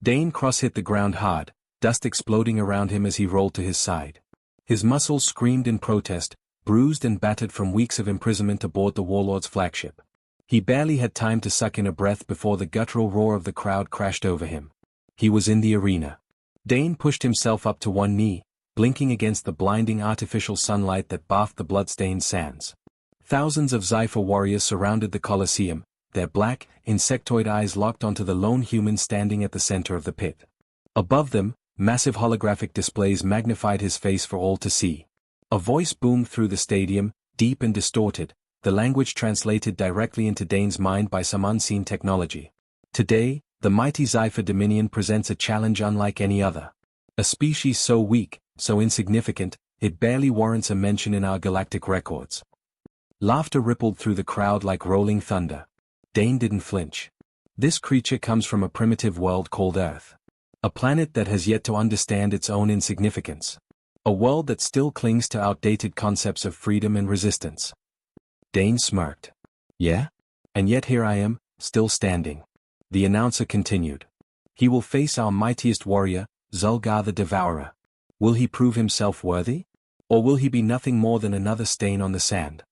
Dane Cross hit the ground hard, dust exploding around him as he rolled to his side. His muscles screamed in protest, bruised and battered from weeks of imprisonment aboard the Warlords flagship. He barely had time to suck in a breath before the guttural roar of the crowd crashed over him. He was in the arena. Dane pushed himself up to one knee, blinking against the blinding artificial sunlight that bathed the blood-stained sands. Thousands of Sci-Fi warriors surrounded the Colosseum, their black, insectoid eyes locked onto the lone human standing at the center of the pit. Above them, massive holographic displays magnified his face for all to see. A voice boomed through the stadium, deep and distorted, the language translated directly into Dane's mind by some unseen technology. Today, the mighty Sci-Fi Dominion presents a challenge unlike any other. A species so weak, so insignificant, it barely warrants a mention in our galactic records. Laughter rippled through the crowd like rolling thunder. Dane didn't flinch. This creature comes from a primitive world called Earth. A planet that has yet to understand its own insignificance. A world that still clings to outdated concepts of freedom and resistance. Dane smirked. Yeah? And yet here I am, still standing. The announcer continued. He will face our mightiest warrior, Zulgar the Devourer. Will he prove himself worthy? Or will he be nothing more than another stain on the sand?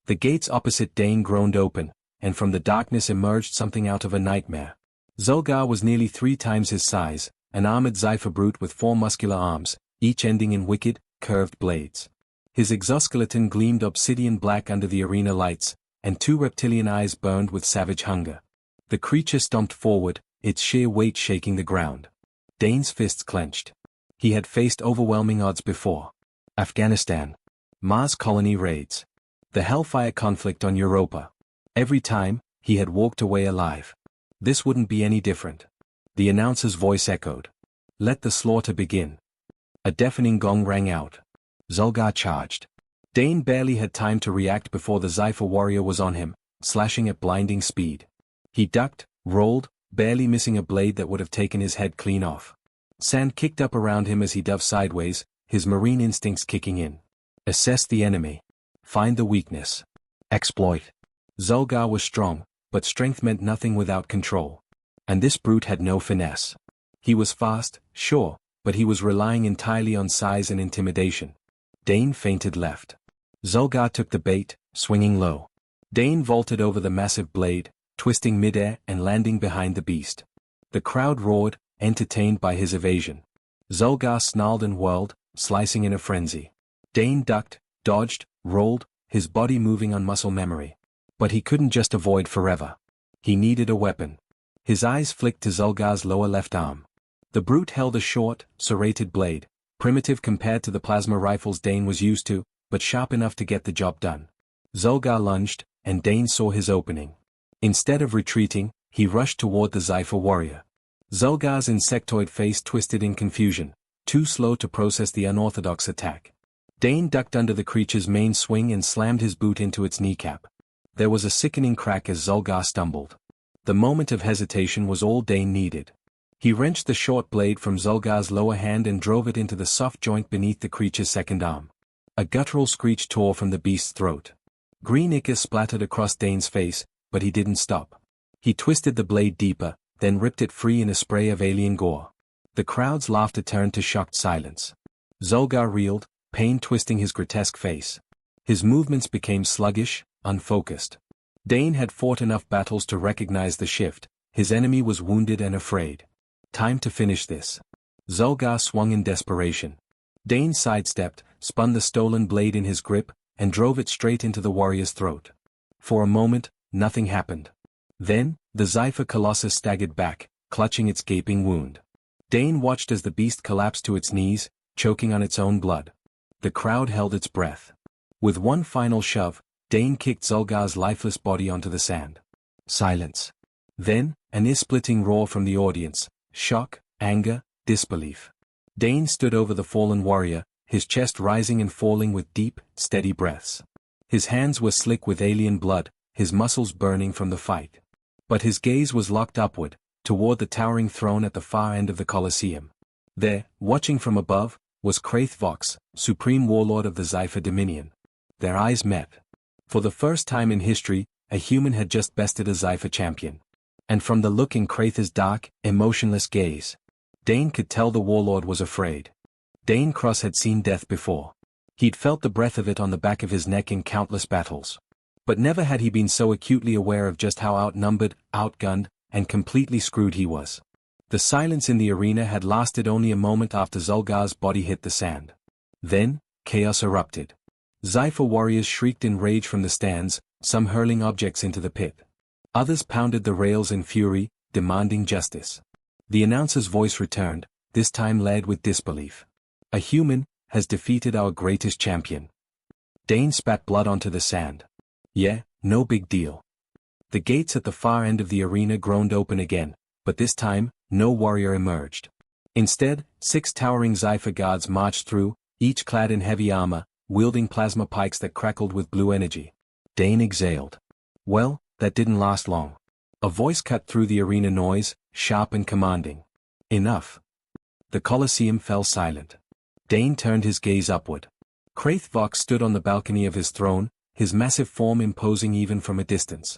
The gates opposite Dane groaned open, and from the darkness emerged something out of a nightmare. Zulgar was nearly 3 times his size, an armored Sci-Fi brute with 4 muscular arms, each ending in wicked, curved blades. His exoskeleton gleamed obsidian black under the arena lights, and 2 reptilian eyes burned with savage hunger. The creature stomped forward, its sheer weight shaking the ground. Dane's fists clenched. He had faced overwhelming odds before. Afghanistan. Mars colony raids. The Hellfire conflict on Europa. Every time, he had walked away alive. This wouldn't be any different. The announcer's voice echoed. Let the slaughter begin. A deafening gong rang out. Zulgar charged. Dane barely had time to react before the Sci-Fi warrior was on him, slashing at blinding speed. He ducked, rolled, barely missing a blade that would have taken his head clean off. Sand kicked up around him as he dove sideways, his marine instincts kicking in. Assess the enemy. Find the weakness. Exploit. Zulgar was strong, but strength meant nothing without control. And this brute had no finesse. He was fast, sure, but he was relying entirely on size and intimidation. Dane feinted left. Zulgar took the bait, swinging low. Dane vaulted over the massive blade, twisting midair and landing behind the beast. The crowd roared, entertained by his evasion. Zulgar snarled and whirled, slicing in a frenzy. Dane ducked, dodged, rolled, his body moving on muscle memory. But he couldn't just avoid forever. He needed a weapon. His eyes flicked to Zulgar's lower left arm. The brute held a short, serrated blade, primitive compared to the plasma rifles Dane was used to, but sharp enough to get the job done. Zulgar lunged, and Dane saw his opening. Instead of retreating, he rushed toward the Sci-Fi warrior. Zulgar's insectoid face twisted in confusion, too slow to process the unorthodox attack. Dane ducked under the creature's main swing and slammed his boot into its kneecap. There was a sickening crack as Zulgar stumbled. The moment of hesitation was all Dane needed. He wrenched the short blade from Zulgar's lower hand and drove it into the soft joint beneath the creature's second arm. A guttural screech tore from the beast's throat. Green ichor splattered across Dane's face, but he didn't stop. He twisted the blade deeper, then ripped it free in a spray of alien gore. The crowd's laughter turned to shocked silence. Zulgar reeled, pain twisting his grotesque face. His movements became sluggish, unfocused. Dane had fought enough battles to recognize the shift. His enemy was wounded and afraid. Time to finish this. Zulgar swung in desperation. Dane sidestepped, spun the stolen blade in his grip, and drove it straight into the warrior's throat. For a moment, nothing happened. Then, the Sci-Fi colossus staggered back, clutching its gaping wound. Dane watched as the beast collapsed to its knees, choking on its own blood. The crowd held its breath. With one final shove, Dane kicked Zulgar's lifeless body onto the sand. Silence. Then, an ear-splitting roar from the audience, shock, anger, disbelief. Dane stood over the fallen warrior, his chest rising and falling with deep, steady breaths. His hands were slick with alien blood, his muscles burning from the fight. But his gaze was locked upward, toward the towering throne at the far end of the Colosseum. There, watching from above, was Kraith Vox, supreme warlord of the Sci-Fi Dominion. Their eyes met. For the first time in history, a human had just bested a Sci-Fi champion. And from the look in Kraith's dark, emotionless gaze, Dane could tell the warlord was afraid. Dane Cross had seen death before. He'd felt the breath of it on the back of his neck in countless battles. But never had he been so acutely aware of just how outnumbered, outgunned, and completely screwed he was. The silence in the arena had lasted only a moment after Zulgar's body hit the sand. Then, chaos erupted. Sci-Fi warriors shrieked in rage from the stands, some hurling objects into the pit. Others pounded the rails in fury, demanding justice. The announcer's voice returned, this time led with disbelief. A human has defeated our greatest champion. Dane spat blood onto the sand. Yeah, no big deal. The gates at the far end of the arena groaned open again, but this time, no warrior emerged. Instead, 6 towering Sci-Fi guards marched through, each clad in heavy armor, wielding plasma pikes that crackled with blue energy. Dane exhaled. Well, that didn't last long. A voice cut through the arena noise, sharp and commanding. Enough. The Colosseum fell silent. Dane turned his gaze upward. Kraith Vox stood on the balcony of his throne, his massive form imposing even from a distance.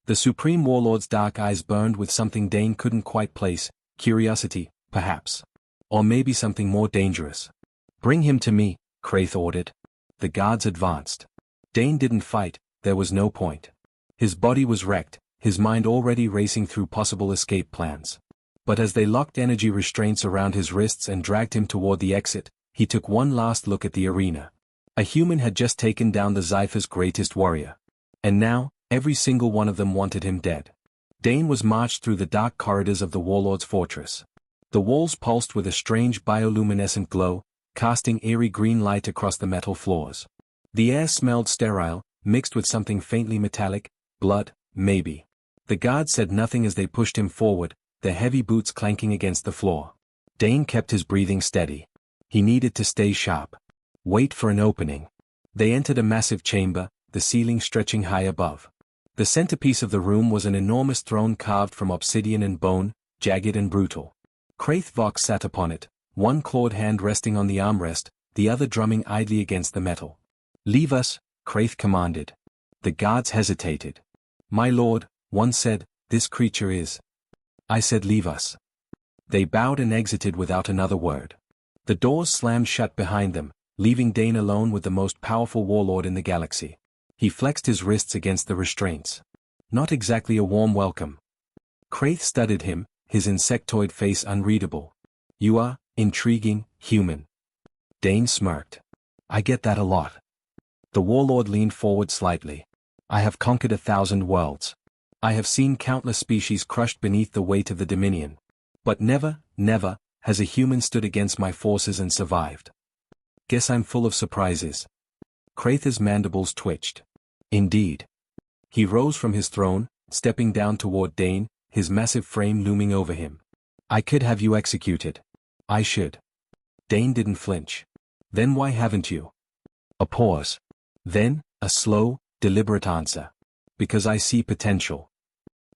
The Supreme Warlord's dark eyes burned with something Dane couldn't quite place, curiosity, perhaps. Or maybe something more dangerous. Bring him to me, Kraith ordered. The guards advanced. Dane didn't fight, there was no point. His body was wrecked, his mind already racing through possible escape plans. But as they locked energy restraints around his wrists and dragged him toward the exit, he took one last look at the arena. A human had just taken down the Sci-Fi's greatest warrior. And now, every single one of them wanted him dead. Dane was marched through the dark corridors of the Warlord's fortress. The walls pulsed with a strange bioluminescent glow, casting eerie green light across the metal floors. The air smelled sterile, mixed with something faintly metallic, blood, maybe. The guards said nothing as they pushed him forward, their heavy boots clanking against the floor. Dane kept his breathing steady. He needed to stay sharp. Wait for an opening. They entered a massive chamber, the ceiling stretching high above. The centerpiece of the room was an enormous throne carved from obsidian and bone, jagged and brutal. Kraith Vox sat upon it, one clawed hand resting on the armrest, the other drumming idly against the metal. Leave us, Kraith commanded. The guards hesitated. My lord, one said, this creature is. I said leave us. They bowed and exited without another word. The doors slammed shut behind them, leaving Dane alone with the most powerful warlord in the galaxy. He flexed his wrists against the restraints. Not exactly a warm welcome. Kraith studied him, his insectoid face unreadable. You are, intriguing, human. Dane smirked. I get that a lot. The warlord leaned forward slightly. I have conquered 1,000 worlds. I have seen countless species crushed beneath the weight of the Dominion. But never, never, has a human stood against my forces and survived. Guess I'm full of surprises. Kraith's mandibles twitched. Indeed. He rose from his throne, stepping down toward Dane, his massive frame looming over him. I could have you executed. I should. Dane didn't flinch. Then why haven't you? A pause. Then, a slow, deliberate answer. Because I see potential.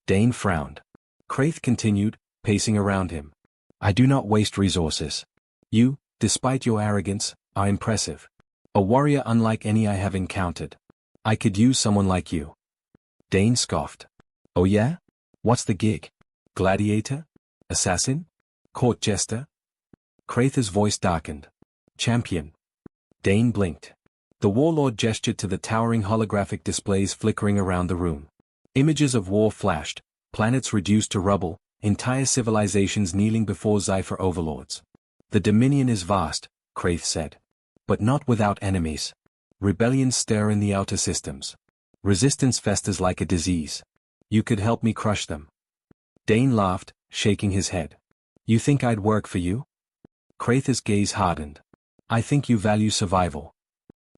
Dane frowned. Kraith continued, pacing around him. I do not waste resources. You, despite your arrogance, are impressive. A warrior unlike any I have encountered. I could use someone like you. Dane scoffed. Oh yeah? What's the gig? Gladiator? Assassin? Court jester? Kraith's voice darkened. Champion. Dane blinked. The warlord gestured to the towering holographic displays flickering around the room. Images of war flashed, planets reduced to rubble, entire civilizations kneeling before Sci-Fi overlords. The Dominion is vast, Kraith said. But not without enemies. Rebellions stir in the outer systems. Resistance festers like a disease. You could help me crush them. Dane laughed, shaking his head. You think I'd work for you? Kraith's gaze hardened. I think you value survival.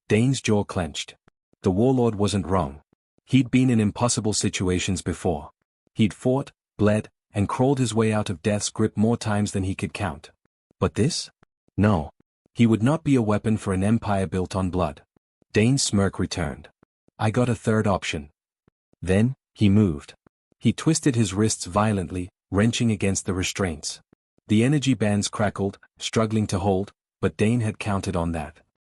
Dane's jaw clenched. The warlord wasn't wrong. He'd been in impossible situations before. He'd fought, bled, and crawled his way out of death's grip more times than he could count. But this? No. He would not be a weapon for an empire built on blood. Dane's smirk returned. I got a third option. Then, he moved. He twisted his wrists violently, wrenching against the restraints. The energy bands crackled, struggling to hold, but Dane had counted on that.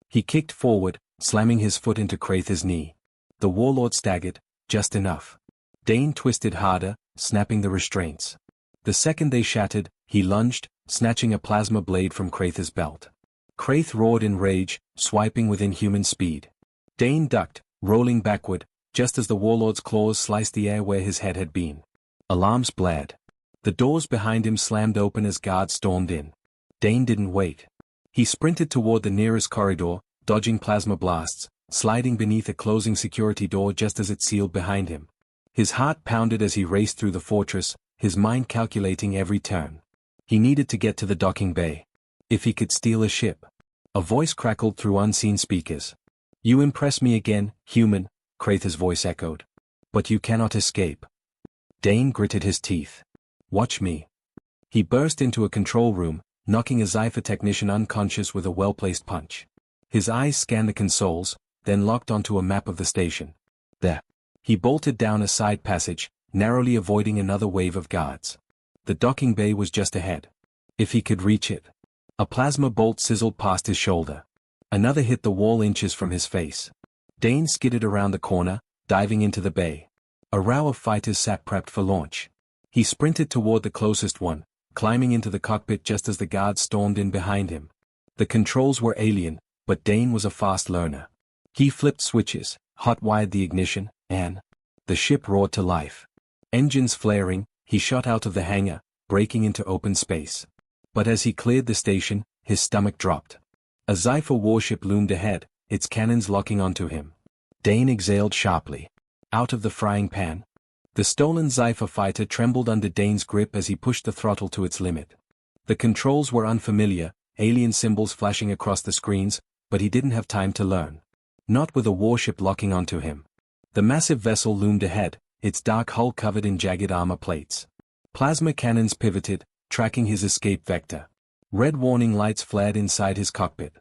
He kicked forward, slamming his foot into Kraith's knee. The warlord staggered, just enough. Dane twisted harder, snapping the restraints. The second they shattered, he lunged, snatching a plasma blade from Kraith's belt. Kraith roared in rage, swiping with inhuman speed. Dane ducked, rolling backward, just as the Warlord's claws sliced the air where his head had been. Alarms blared. The doors behind him slammed open as guards stormed in. Dane didn't wait. He sprinted toward the nearest corridor, dodging plasma blasts, sliding beneath a closing security door just as it sealed behind him. His heart pounded as he raced through the fortress, his mind calculating every turn. He needed to get to the docking bay. If he could steal a ship. A voice crackled through unseen speakers. "You impress me again, human," Kraith's voice echoed. "But you cannot escape." Dane gritted his teeth. "Watch me." He burst into a control room, knocking a Sci-Fi technician unconscious with a well-placed punch. His eyes scanned the consoles, then locked onto a map of the station. There. He bolted down a side passage, narrowly avoiding another wave of guards. The docking bay was just ahead. If he could reach it. A plasma bolt sizzled past his shoulder. Another hit the wall inches from his face. Dane skidded around the corner, diving into the bay. A row of fighters sat prepped for launch. He sprinted toward the closest one, climbing into the cockpit just as the guards stormed in behind him. The controls were alien, but Dane was a fast learner. He flipped switches, hot-wired the ignition, and the ship roared to life. Engines flaring, he shot out of the hangar, breaking into open space. But as he cleared the station, his stomach dropped. A Sci-Fi warship loomed ahead, its cannons locking onto him. Dane exhaled sharply. Out of the frying pan. The stolen Sci-Fi fighter trembled under Dane's grip as he pushed the throttle to its limit. The controls were unfamiliar, alien symbols flashing across the screens, but he didn't have time to learn. Not with a warship locking onto him. The massive vessel loomed ahead, its dark hull covered in jagged armor plates. Plasma cannons pivoted, tracking his escape vector. Red warning lights flared inside his cockpit.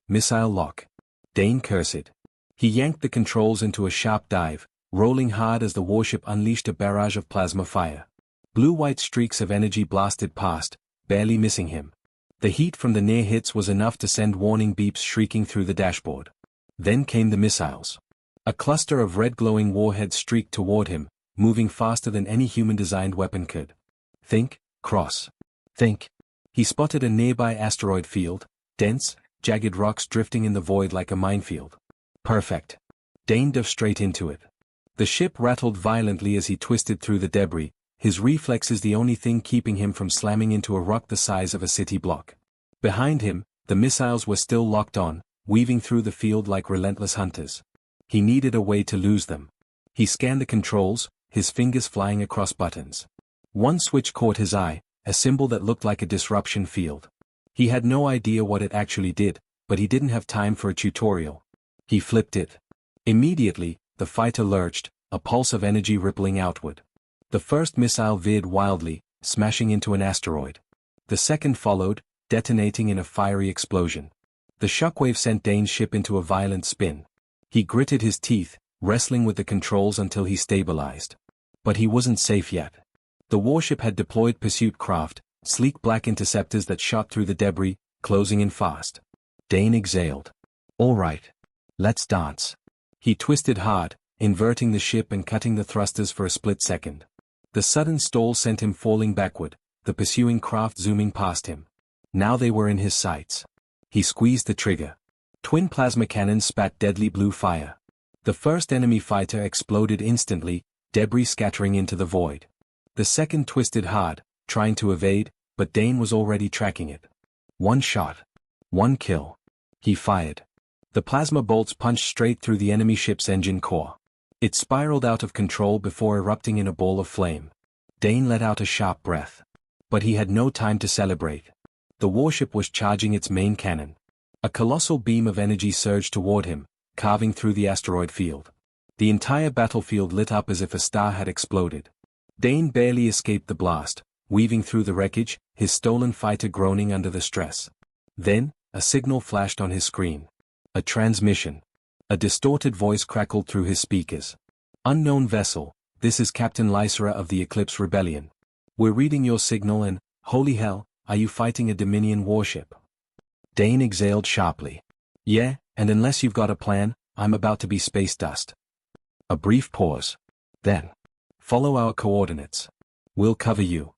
Missile lock. Dane cursed. He yanked the controls into a sharp dive, rolling hard as the warship unleashed a barrage of plasma fire. Blue-white streaks of energy blasted past, barely missing him. The heat from the near hits was enough to send warning beeps shrieking through the dashboard. Then came the missiles. A cluster of red-glowing warheads streaked toward him, moving faster than any human-designed weapon could. Think, cross. Think. He spotted a nearby asteroid field, dense, jagged rocks drifting in the void like a minefield. Perfect. Dane dove straight into it. The ship rattled violently as he twisted through the debris, his reflexes the only thing keeping him from slamming into a rock the size of a city block. Behind him, the missiles were still locked on, weaving through the field like relentless hunters. He needed a way to lose them. He scanned the controls, his fingers flying across buttons. One switch caught his eye, a symbol that looked like a disruption field. He had no idea what it actually did, but he didn't have time for a tutorial. He flipped it. Immediately, the fighter lurched, a pulse of energy rippling outward. The first missile veered wildly, smashing into an asteroid. The second followed, detonating in a fiery explosion. The shockwave sent Dane's ship into a violent spin. He gritted his teeth, wrestling with the controls until he stabilized. But he wasn't safe yet. The warship had deployed pursuit craft, sleek black interceptors that shot through the debris, closing in fast. Dane exhaled. All right. Let's dance. He twisted hard, inverting the ship and cutting the thrusters for a split second. The sudden stall sent him falling backward, the pursuing craft zooming past him. Now they were in his sights. He squeezed the trigger. Twin plasma cannons spat deadly blue fire. The first enemy fighter exploded instantly, debris scattering into the void. The second twisted hard, trying to evade, but Dane was already tracking it. One shot. One kill. He fired. The plasma bolts punched straight through the enemy ship's engine core. It spiraled out of control before erupting in a ball of flame. Dane let out a sharp breath. But he had no time to celebrate. The warship was charging its main cannon. A colossal beam of energy surged toward him, carving through the asteroid field. The entire battlefield lit up as if a star had exploded. Dane barely escaped the blast, weaving through the wreckage, his stolen fighter groaning under the stress. Then, a signal flashed on his screen. A transmission. A distorted voice crackled through his speakers. Unknown vessel, this is Captain Lysera of the Eclipse Rebellion. We're reading your signal and, holy hell, are you fighting a Dominion warship? Dane exhaled sharply. Yeah, and unless you've got a plan, I'm about to be space dust. A brief pause. Then. Follow our coordinates. We'll cover you.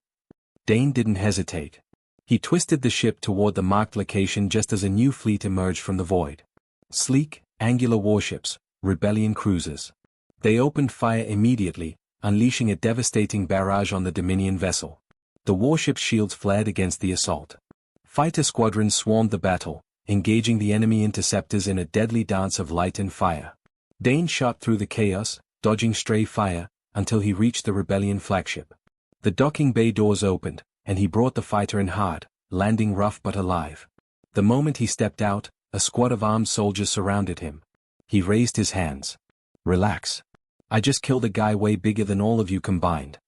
Dane didn't hesitate. He twisted the ship toward the marked location just as a new fleet emerged from the void. Sleek, angular warships, rebellion cruisers. They opened fire immediately, unleashing a devastating barrage on the Dominion vessel. The warship's shields flared against the assault. Fighter squadrons swarmed the battle, engaging the enemy interceptors in a deadly dance of light and fire. Dane shot through the chaos, dodging stray fire, until he reached the rebellion flagship. The docking bay doors opened, and he brought the fighter in hard, landing rough but alive. The moment he stepped out, a squad of armed soldiers surrounded him. He raised his hands. Relax. I just killed a guy way bigger than all of you combined.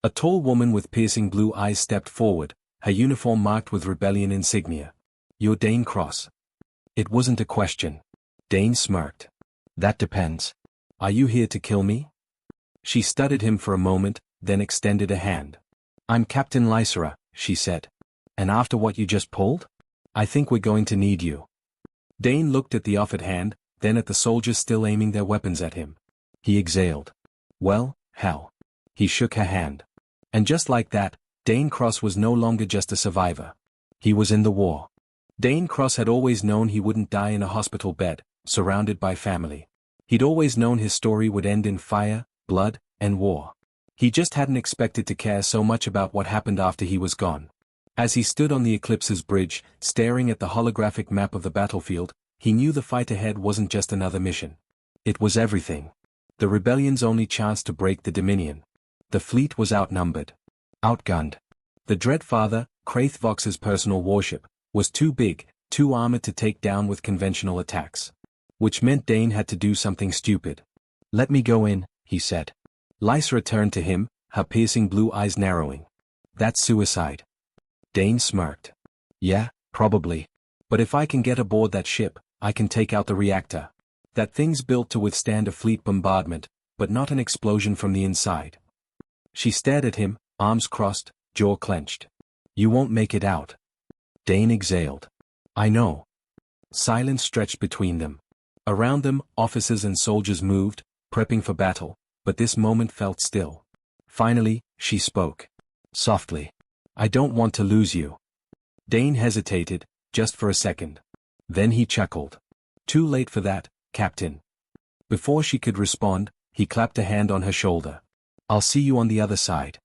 A tall woman with piercing blue eyes stepped forward, her uniform marked with rebellion insignia. You're Dane Cross. It wasn't a question. Dane smirked. That depends. Are you here to kill me? She studied him for a moment, then extended a hand. I'm Captain Lysera, she said. And after what you just pulled? I think we're going to need you. Dane looked at the offered hand, then at the soldiers still aiming their weapons at him. He exhaled. Well, hell. He shook her hand. And just like that, Dane Cross was no longer just a survivor. He was in the war. Dane Cross had always known he wouldn't die in a hospital bed, surrounded by family. He'd always known his story would end in fire, blood, and war. He just hadn't expected to care so much about what happened after he was gone. As he stood on the Eclipse's bridge, staring at the holographic map of the battlefield, he knew the fight ahead wasn't just another mission. It was everything. The rebellion's only chance to break the Dominion. The fleet was outnumbered. Outgunned. The Dreadfather, Kraithvox's personal warship, was too big, too armored to take down with conventional attacks. Which meant Dane had to do something stupid. Let me go in, he said. Lysera turned to him, her piercing blue eyes narrowing. That's suicide. Dane smirked. Yeah, probably. But if I can get aboard that ship, I can take out the reactor. That thing's built to withstand a fleet bombardment, but not an explosion from the inside. She stared at him, arms crossed, jaw clenched. You won't make it out. Dane exhaled. I know. Silence stretched between them. Around them, officers and soldiers moved, prepping for battle, but this moment felt still. Finally, she spoke. Softly. I don't want to lose you. Dane hesitated, just for a second. Then he chuckled. Too late for that, Captain. Before she could respond, he clapped a hand on her shoulder. I'll see you on the other side.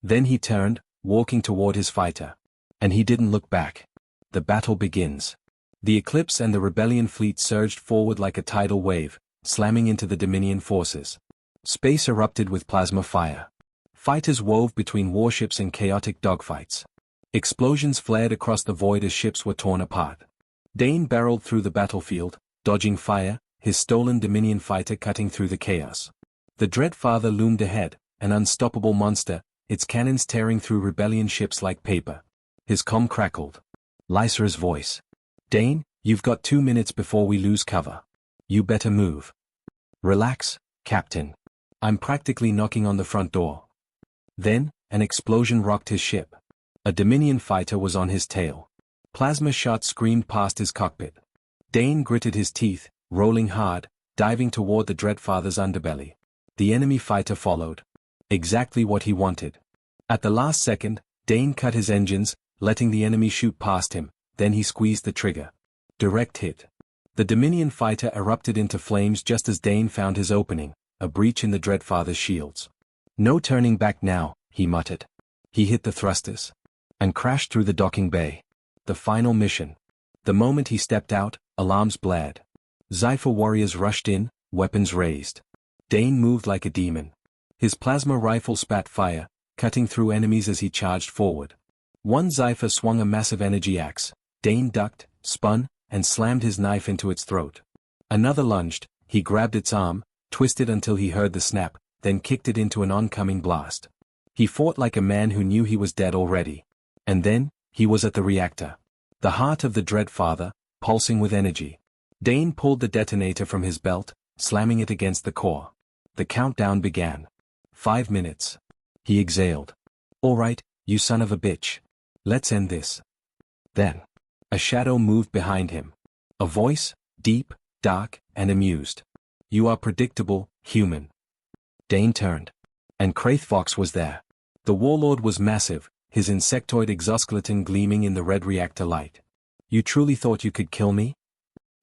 Then he turned, walking toward his fighter. And he didn't look back. The battle begins. The Eclipse and the Rebellion fleet surged forward like a tidal wave, slamming into the Dominion forces. Space erupted with plasma fire. Fighters wove between warships in chaotic dogfights. Explosions flared across the void as ships were torn apart. Dane barreled through the battlefield, dodging fire, his stolen Dominion fighter cutting through the chaos. The Dreadfather loomed ahead, an unstoppable monster, its cannons tearing through Rebellion ships like paper. His comm crackled. Lysera's voice. Dane, you've got 2 minutes before we lose cover. You better move. Relax, Captain. I'm practically knocking on the front door. Then, an explosion rocked his ship. A Dominion fighter was on his tail. Plasma shots screamed past his cockpit. Dane gritted his teeth, rolling hard, diving toward the Dreadfather's underbelly. The enemy fighter followed. Exactly what he wanted. At the last second, Dane cut his engines, letting the enemy shoot past him, then he squeezed the trigger. Direct hit. The Dominion fighter erupted into flames just as Dane found his opening, a breach in the Dreadfather's shields. No turning back now, he muttered. He hit the thrusters. And crashed through the docking bay. The final mission. The moment he stepped out, alarms blared. Sci-Fi warriors rushed in, weapons raised. Dane moved like a demon. His plasma rifle spat fire, cutting through enemies as he charged forward. One Sci-Fi swung a massive energy axe. Dane ducked, spun, and slammed his knife into its throat. Another lunged, he grabbed its arm, twisted until he heard the snap, then kicked it into an oncoming blast. He fought like a man who knew he was dead already. And then, he was at the reactor. The heart of the Dreadfather, pulsing with energy. Dane pulled the detonator from his belt, slamming it against the core. The countdown began. 5 minutes. He exhaled. All right, you son of a bitch. Let's end this. Then. A shadow moved behind him. A voice, deep, dark, and amused. You are predictable, human. Dane turned. And Kraithvox was there. The warlord was massive, his insectoid exoskeleton gleaming in the red reactor light. You truly thought you could kill me?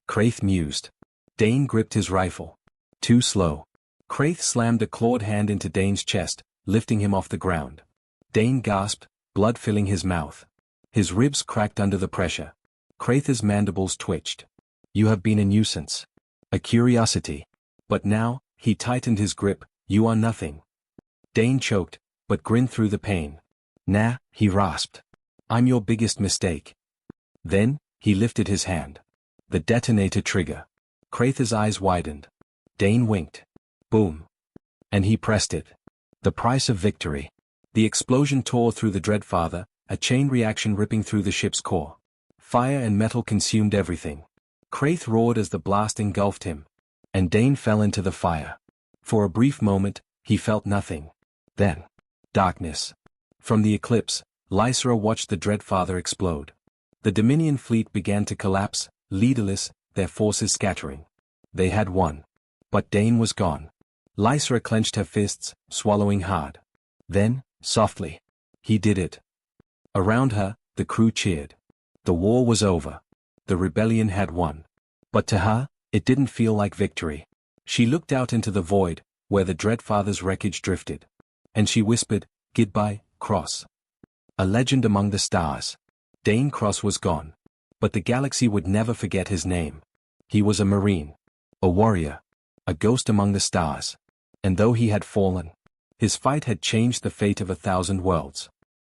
Kraith mused. Dane gripped his rifle. Too slow. Kraith slammed a clawed hand into Dane's chest, lifting him off the ground. Dane gasped, blood filling his mouth. His ribs cracked under the pressure. Kraith's mandibles twitched. You have been a nuisance. A curiosity. But now, he tightened his grip, you are nothing. Dane choked, but grinned through the pain. Nah, he rasped. I'm your biggest mistake. Then, he lifted his hand. The detonator trigger. Kraith's eyes widened. Dane winked. Boom. And he pressed it. The price of victory. The explosion tore through the Dreadfather, a chain reaction ripping through the ship's core. Fire and metal consumed everything. Kraith roared as the blast engulfed him. And Dane fell into the fire. For a brief moment, he felt nothing. Then, darkness. From the eclipse, Lysra watched the Dreadfather explode. The Dominion fleet began to collapse, leaderless, their forces scattering. They had won. But Dane was gone. Lysra clenched her fists, swallowing hard. Then, softly. He did it. Around her, the crew cheered. The war was over. The rebellion had won. But to her, it didn't feel like victory. She looked out into the void, where the Dreadfather's wreckage drifted. And she whispered, Goodbye, Cross. A legend among the stars. Dane Cross was gone. But the galaxy would never forget his name. He was a Marine. A warrior. A ghost among the stars. And though he had fallen, his fight had changed the fate of 1,000 worlds.